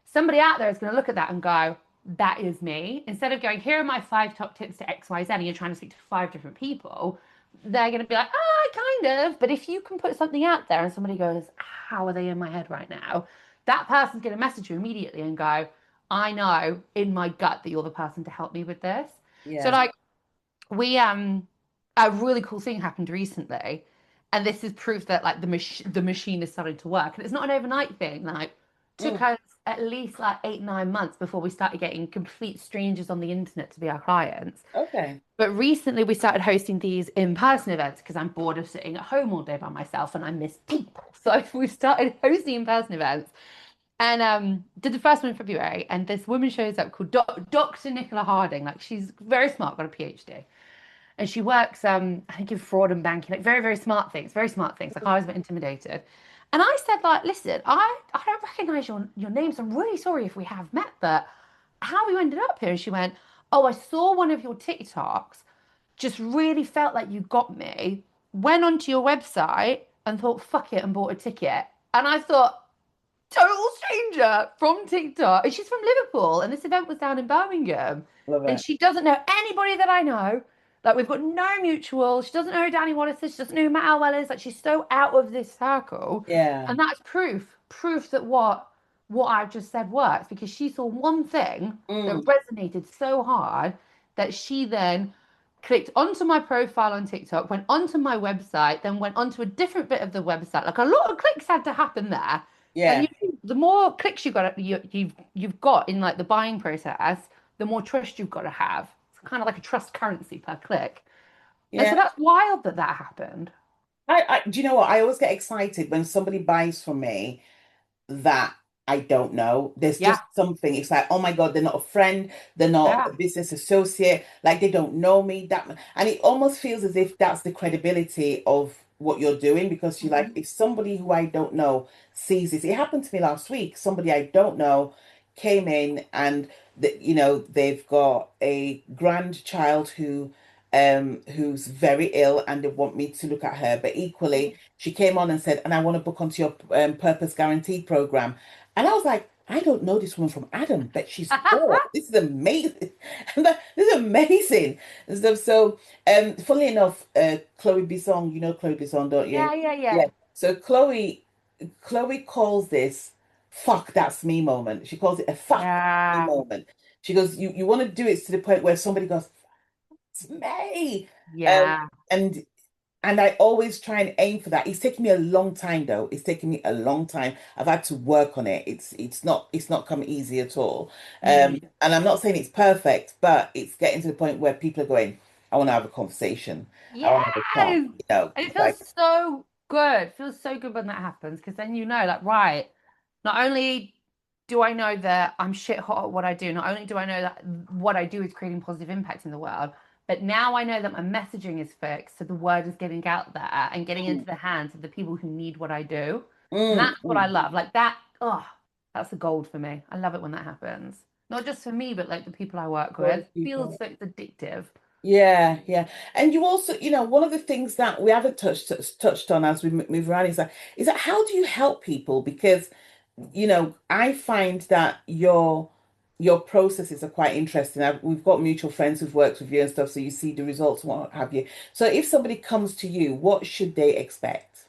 somebody out there is going to look at that and go, that is me. Instead of going, here are my 5 top tips to XYZ, and you're trying to speak to 5 different people, they're going to be like, kind of. But if you can put something out there and somebody goes, how are they in my head right now? That person's going to message you immediately and go, I know in my gut that you're the person to help me with this. So, Yeah. like, we a really cool thing happened recently, and this is proof that like the machine is starting to work, and it's not an overnight thing. Like, took Mm, us at least like 8 9 months before we started getting complete strangers on the internet to be our clients. okay. But recently we started hosting these in-person events because I'm bored of sitting at home all day by myself and I miss people. So we've started hosting in-person events, and did the first one in February, and this woman shows up called Dr. Nicola Harding. Like, she's very smart, got a PhD. and she works, I think in fraud and banking, like very, very smart things, very smart things. Like I was a bit intimidated. And I said, like, listen, I don't recognize your name, so I'm really sorry if we have met, but how have you ended up here? And she went, oh, I saw one of your TikToks, just really felt like you got me, went onto your website and thought, fuck it, and bought a ticket. And I thought, total stranger from TikTok. And she's from Liverpool, and this event was down in Birmingham. Love And it. she doesn't know anybody that I know. Like, we've got no mutual. She doesn't know who Danny Wallace is. She doesn't know who Matt Alwell is. Like, she's so out of this circle. Yeah. And that's proof that what I've just said works because she saw one thing that Mm. resonated so hard that she then clicked onto my profile on TikTok, went onto my website, then went onto a different bit of the website. Like a lot of clicks had to happen there. And Yeah. the more clicks you've got in like the buying process, the more trust you've got to have. It's kind of like a trust currency per click. And so Yeah. that's wild that that happened. Do you know what? I always get excited when somebody buys from me that I don't know. There's Yeah. just something. It's like, oh my God, they're not a friend, they're not a Yeah. business associate, like they don't know me and it almost feels as if that's the credibility of what you're doing because you're like, Mhm. if somebody who I don't know sees this, it happened to me last week. Somebody I don't know came in and they've got a grandchild who's very ill and they want me to look at her, but equally she came on and said, and I want to book onto your purpose guaranteed program. And I was like, I don't know this woman from Adam, but she's poor. This is amazing. This is amazing. Funnily enough, Chloe Bisson, you know Chloe Bisson, don't you? Yeah, yeah, Yeah. yeah. So Chloe calls this fuck that's me moment. She calls it a fuck that's me Yeah. moment. She goes, you want to do it to the point where somebody goes, it's me. Um, Yeah. and and I always try and aim for that. It's taken me a long time though. It's taken me a long time. I've had to work on it. It's not come easy at all. Mm. And I'm not saying it's perfect, but it's getting to the point where people are going, I want to have a conversation. I want to have a Yes. chat. And it It's feels like, so good. It feels so good when that happens because then you know, like, right, not only do I know that I'm shit hot at what I do, not only do I know that what I do is creating positive impact in the world, but now I know that my messaging is fixed, so the word is getting out there and getting mm, into the hands of the people who need what I do. And mm, that's what I mm. love. Like that, oh, that's the gold for me. I love it when that happens. Not just for me, but like the people I work For other with. Feels people. so it's addictive. Yeah, yeah. And you also, one of the things that we haven't touched on as we move around is that how do you help people? Because, I find that your processes are quite interesting. We've got mutual friends who've worked with you and stuff, so you see the results and what have you. So if somebody comes to you, what should they expect?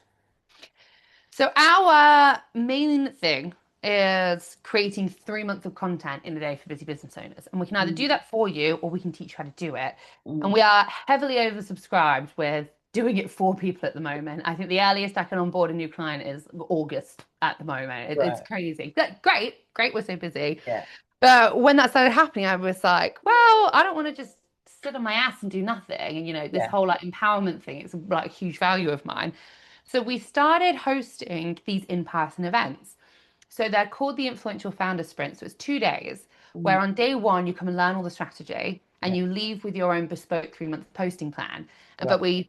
So our main thing is creating 3 months of content in a day for busy business owners. And we can either Mm, do that for you or we can teach you how to do it. And mm, we are heavily oversubscribed with doing it for people at the moment. I think the earliest I can onboard a new client is August at the moment. It's right. crazy. Great, we're so busy. Yeah, But when that started happening, I was like, well, I don't want to just sit on my ass and do nothing. And this yeah. whole like empowerment thing, it's like a huge value of mine. So we started hosting these in-person events. So they're called the Influential Founder Sprint. So it's 2 days Mm, where on day one you come and learn all the strategy and yeah, you leave with your own bespoke 3 month posting plan. And right. but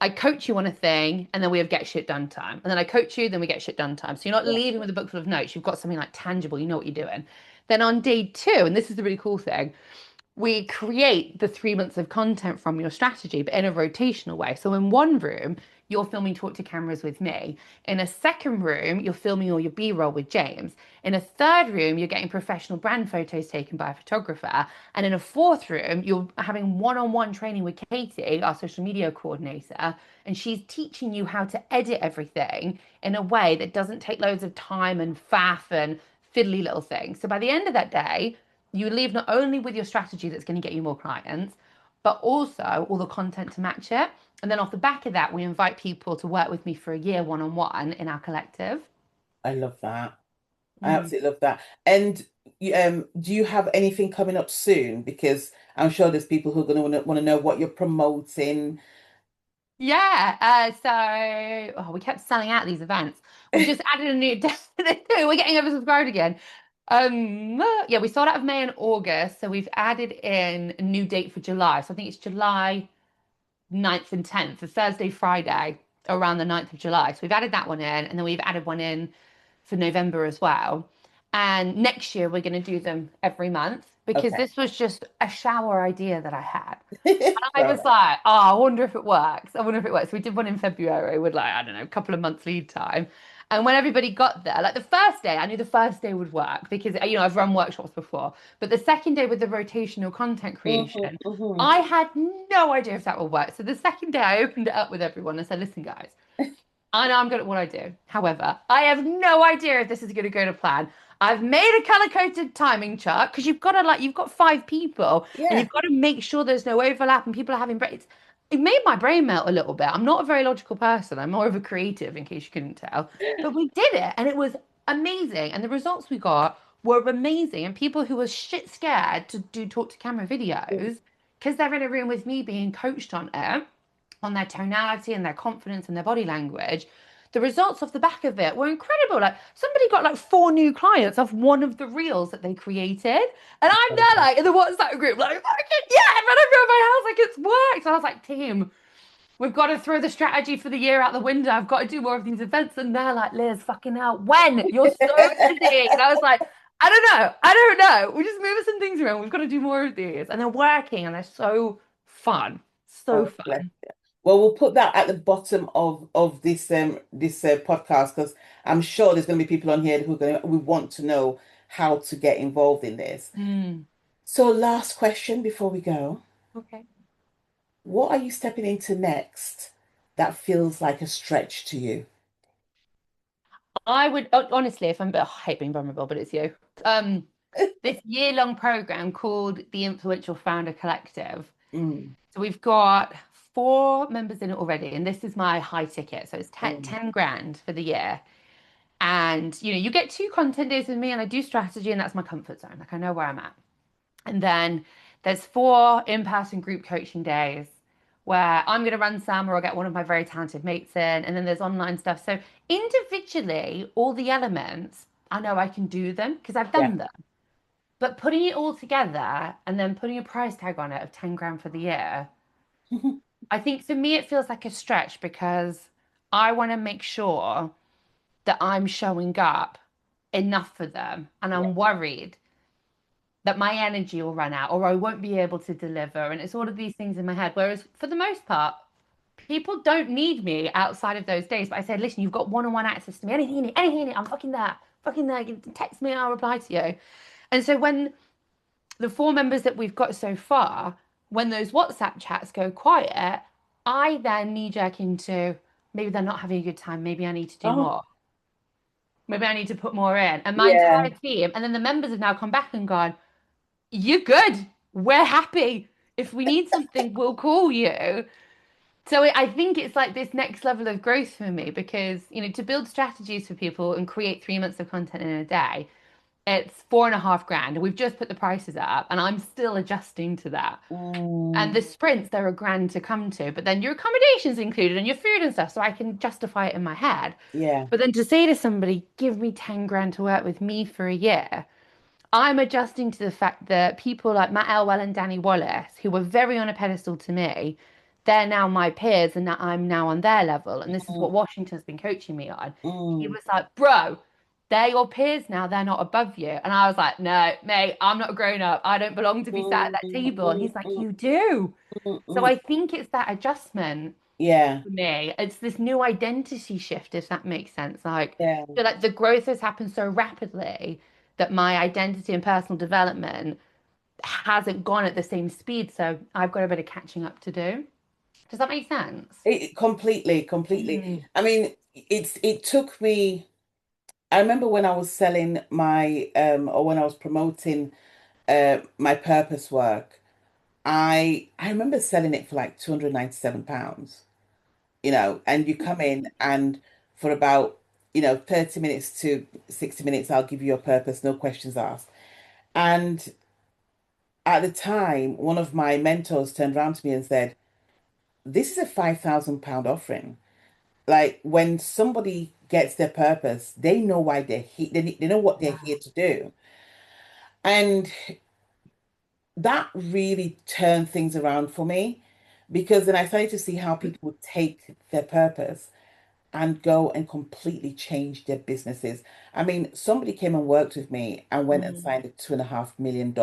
I coach you on a thing and then we have get shit done time. And then I coach you, then we get shit done time. So you're not Yeah. leaving with a book full of notes. You've got something like tangible, you know what you're doing. Then on day two, and this is the really cool thing, we create the 3 months of content from your strategy, but in a rotational way. So in one room, you're filming talk to cameras with me. In a second room, you're filming all your B-roll with James. In a third room, you're getting professional brand photos taken by a photographer. And in a fourth room, you're having one-on-one training with Katie, our social media coordinator, and she's teaching you how to edit everything in a way that doesn't take loads of time and faff and fiddly little things. So by the end of that day, you leave not only with your strategy that's going to get you more clients, but also all the content to match it. And then off the back of that, we invite people to work with me for a year one on one in our collective. I love that. I Mm. absolutely love that. And do you have anything coming up soon? Because I'm sure there's people who are going to want to know what you're promoting. Yeah. We kept selling out these events. We've just added a new we're getting oversubscribed again. Yeah, we sold out of May and August, so we've added in a new date for July. So I think it's July 9th and 10th, the Thursday, Friday, around the 9th of July. So we've added that one in, and then we've added one in for November as well. And next year we're going to do them every month because Okay. this was just a shower idea that I had. I Fair was like, oh, I wonder if it works. I wonder if it works. We did one in February with like, I don't know, a couple of months lead time. And when everybody got there, like the first day, I knew the first day would work because, I've run workshops before. But the second day with the rotational content enough. creation, Hmm. I had no idea if that would work. So the second day, I opened it up with everyone and said, listen, guys, I know I'm good at what I do. However, I have no idea if this is going to go to plan. I've made a color coded timing chart because you've got to you've got 5 people and Yeah. you've got to make sure there's no overlap and people are having breaks. It made my brain melt a little bit. I'm not a very logical person. I'm more of a creative, in case you couldn't tell. But we did it and it was amazing. And the results we got were amazing. And people who were shit scared to do talk to camera videos because they're in a room with me being coached on their tonality and their confidence and their body language, the results off the back of it were incredible. Like somebody got like 4 new clients off one of the reels that they created. And I'm there like in the WhatsApp group, like, yeah, run over my house, like it's worked. And I was like, team, we've got to throw the strategy for the year out the window. I've got to do more of these events. And they're like, Liz, fucking hell, when? You're so busy. And I was like, I don't know. I don't know. We're just moving some things around. We've got to do more of these. And they're working and they're so fun. So Oh, bless fun. you. Well, we'll put that at the bottom of this podcast because I'm sure there's going to be people on here who want to know how to get involved in this. Mm, So, last question before we go. okay. What are you stepping into next that feels like a stretch to you? I would honestly, if I hate being vulnerable, but it's you. Um, this year-long program called the Influential Founder Collective. Mm, So we've got 4 members in it already, and this is my high ticket. So it's 10, mm, 10 grand for the year. And you get 2 content days with me, and I do strategy, and that's my comfort zone. Like I know where I'm at. And then there's 4 in-person group coaching days where I'm going to run some or I'll get one of my very talented mates in. And then there's online stuff. So individually, all the elements, I know I can do them because I've yeah. done them. But putting it all together and then putting a price tag on it of 10 grand for the year, I think for me, it feels like a stretch because I want to make sure that I'm showing up enough for them. And Yeah. I'm worried that my energy will run out or I won't be able to deliver. And it's all of these things in my head. Whereas for the most part, people don't need me outside of those days. But I said, listen, you've got one-on-one access to me. Anything you need, I'm fucking there. Fucking there. You can text me, I'll reply to you. And so when the 4 members that we've got so far, when those WhatsApp chats go quiet, I then knee jerk into maybe they're not having a good time. Maybe I need to do Oh, more. Maybe I need to put more in. And my yeah. entire team, and then the members have now come back and gone, you're good. We're happy. If we need something, we'll call you. So I think it's like this next level of growth for me because, to build strategies for people and create 3 months of content in a day, it's 4.5 grand. We've just put the prices up and I'm still adjusting to that. And Mm, the sprints, they're a grand to come to, but then your accommodation's included and your food and stuff. So I can justify it in my head. yeah. But then to say to somebody, give me 10 grand to work with me for a year, I'm adjusting to the fact that people like Matt Elwell and Danny Wallace, who were very on a pedestal to me, they're now my peers and that I'm now on their level. And this is Mm, what Washington's been coaching me on. He mm, was like, bro, they're your peers now, they're not above you. And I was like, no, mate, I'm not a grown up. I don't belong to be sat at mm, that table. And mm, he's like, mm, you do. mm, So mm. I think it's that adjustment Yeah. for me. It's this new identity shift, if that makes sense. Like, Yeah. I feel like the growth has happened so rapidly that my identity and personal development hasn't gone at the same speed. So I've got a bit of catching up to do. Does that make sense? Completely. Mm. I mean, it took me. I remember when I was selling my or when I was promoting my purpose work, I remember selling it for like £297, and you come in and for about, 30 minutes to 60 minutes, I'll give you your purpose, no questions asked. And at the time, one of my mentors turned around to me and said, this is a £5,000 offering. Like when somebody gets their purpose, they know why they're here. They know what they're here to do. And that really turned things around for me because then I started to see how people would take their purpose and go and completely change their businesses. I mean, somebody came and worked with me and went and Mm. signed a $2.5 million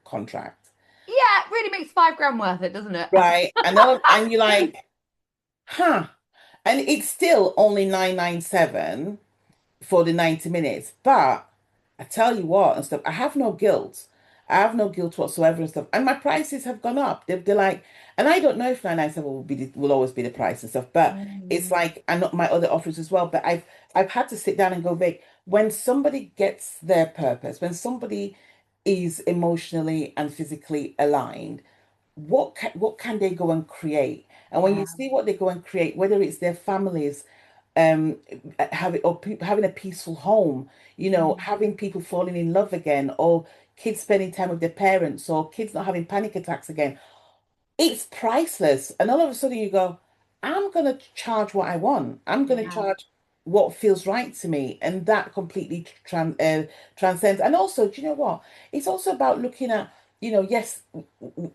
contract, Yeah, it really makes 5 grand worth it, doesn't it? right? And you're like, huh? And it's still only 997 for the 90 minutes. But I tell you what and stuff, I have no guilt. I have no guilt whatsoever and stuff. And my prices have gone up. They're like, and I don't know if 997 will always be the price and stuff, but it's Mm. like, and not my other offers as well. But I've had to sit down and go, Vic, when somebody gets their purpose, when somebody is emotionally and physically aligned, what can they go and create? And when you Yeah. see what they go and create, whether it's their families um having a peaceful home, Mm. having people falling in love again, or kids spending time with their parents, or kids not having panic attacks again, it's priceless. And all of a sudden you go, I'm going to charge what I want. I'm going to Yeah. charge what feels right to me. And that completely transcends. And also, do you know what? It's also about looking at, yes,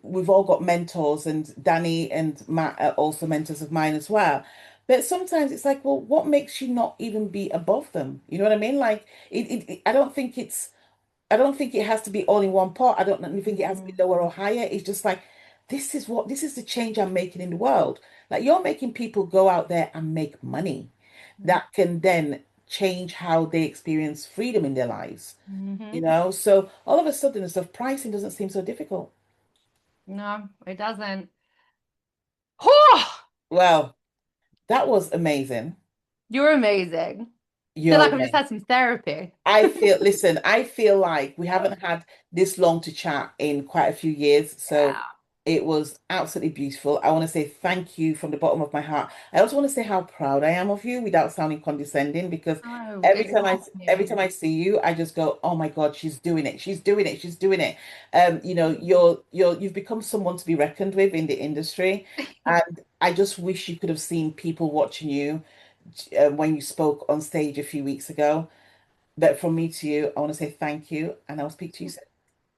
we've all got mentors, and Danny and Matt are also mentors of mine as well. But sometimes it's like, well, what makes you not even be above them? You know what I mean? Like, I don't think it has to be all in one pot. I don't think it has to be Mm. lower or higher. It's just like, this is the change I'm making in the world. Like, you're making people go out there and make money that can then change how they experience freedom in their lives. Mm-hmm. So all of a sudden, the stuff pricing doesn't seem so difficult. No, it doesn't. Oh, Well, that was amazing. you're amazing. Feel You're like I've just amazing. had some therapy. Listen, I feel like we haven't had this long to chat in quite a few years. So Yeah. it was absolutely beautiful. I want to say thank you from the bottom of my heart. I also want to say how proud I am of you without sounding condescending, because No, every it's time I not every you. time I see you, I just go, "Oh my God, she's doing it. She's doing it. She's doing it." You've become someone to be reckoned with in the industry. And I just wish you could have seen people watching you when you spoke on stage a few weeks ago. But from me to you, I want to say thank you, and I'll speak to you soon.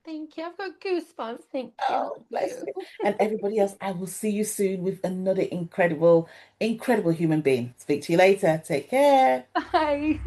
Thank you. I've got goosebumps. Thank you. Oh, Love bless you. you. And everybody else, I will see you soon with another incredible, incredible human being. Speak to you later. Take care. Bye.